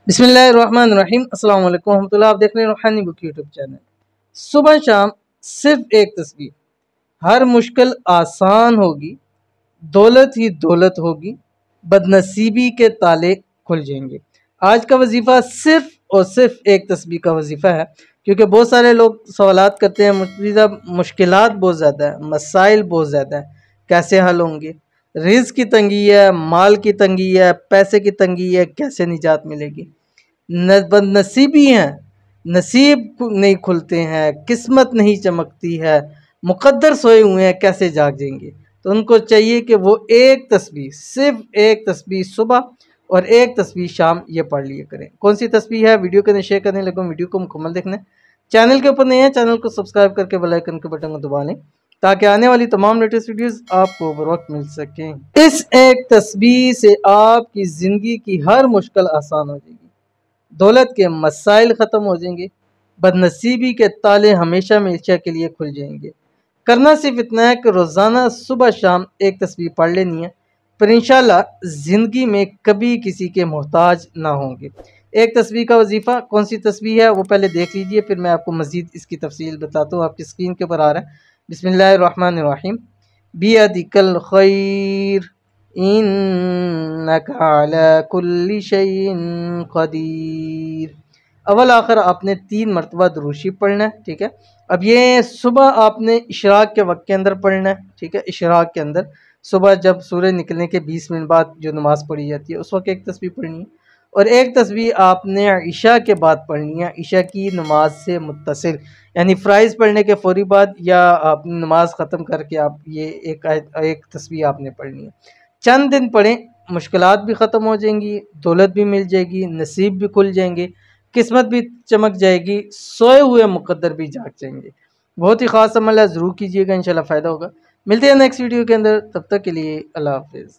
बिस्मिल्लाहिर्रहमानिर्रहीम अस्सलाम वालेकुम रहमतुल्लाह। आप देख रहे हैं रूहानी बुक यूट्यूब चैनल। सुबह शाम सिर्फ एक तस्वीर, हर मुश्किल आसान होगी, दौलत ही दौलत होगी, बदनसीबी के ताले खुल जाएंगे। आज का वजीफ़ा सिर्फ और सिर्फ एक तस्बीह का वजीफ़ा है, क्योंकि बहुत सारे लोग सवालात करते हैं, मुश्किलात बहुत ज़्यादा है, मसाइल बहुत ज़्यादा है, कैसे हल होंगे, रिज़्क़ की तंगी है, माल की तंगी है, पैसे की तंगी है, कैसे निजात मिलेगी। बदनसीबी हैं, नसीब नहीं खुलते हैं, किस्मत नहीं चमकती है, मुकद्दर सोए हुए हैं, कैसे जाग जाएंगे। तो उनको चाहिए कि वो एक तस्बीह, सिर्फ एक तस्बीह सुबह और एक तस्बीह शाम ये पढ़ लिया करें। कौन सी तस्बीह है, वीडियो को शेयर करने लगो, वीडियो को मुकम्मल देखना। चैनल के ऊपर नहीं है, चैनल को सब्सक्राइब करके बेल आइकन के बटन को दबा लें, ताकि आने वाली तमाम लेटेस्ट वीडियोस आपको बर वक्त मिल सकें। इस एक तस्बीह से आपकी ज़िंदगी की हर मुश्किल आसान हो जाएगी, दौलत के मसाइल ख़त्म हो जाएंगे, बदनसीबी के ताले हमेशा हमेशा के लिए खुल जाएंगे। करना सिर्फ इतना है कि रोज़ाना सुबह शाम एक तस्बीह पढ़ लेनी है, पर इंशाल्लाह ज़िंदगी में कभी किसी के मोहताज ना होंगे। एक तस्बीह का वजीफ़ा कौन सी तस्बीह है वो पहले देख लीजिए, फिर मैं आपको मज़ीद इसकी तफसील बताता हूँ। आपकी स्क्रीन के ऊपर आ रहा है, बिस्मिल्लाहिर्रहमानिर्रहीम, बियदिकल खैर इन्नका अला कुल्लि शैइन क़दीर। अव्वल आखिर आपने 3 मरतबा दुरूशी पढ़ना है, ठीक है। अब ये सुबह आपने इशराक के वक्त के अंदर पढ़ना है, ठीक है। इशराक के अंदर सुबह जब सूरज निकलने के 20 मिनट बाद जो नमाज़ पढ़ी जाती है उस वक्त एक तस्बीह पढ़नी है, और एक तस्बीह आपने इशा के बाद पढ़नी है, इशा की नमाज से मुत्तसिल, यानी फ़राइज़ पढ़ने के फ़ौरी बाद या आपने नमाज ख़त्म करके आप ये एक तस्बीह आपने पढ़नी है। चंद दिन पढ़ें, मुश्किलात भी ख़त्म हो जाएंगी, दौलत भी मिल जाएगी, नसीब भी खुल जाएंगे, किस्मत भी चमक जाएगी, सोए हुए मुकद्दर भी जाग जाएंगे। बहुत ही ख़ास अमल है, ज़रूर कीजिएगा, इंशाल्लाह फ़ायदा होगा। मिलते हैं नेक्स्ट वीडियो के अंदर, तब तक के लिए अल्लाह हाफ़िज़।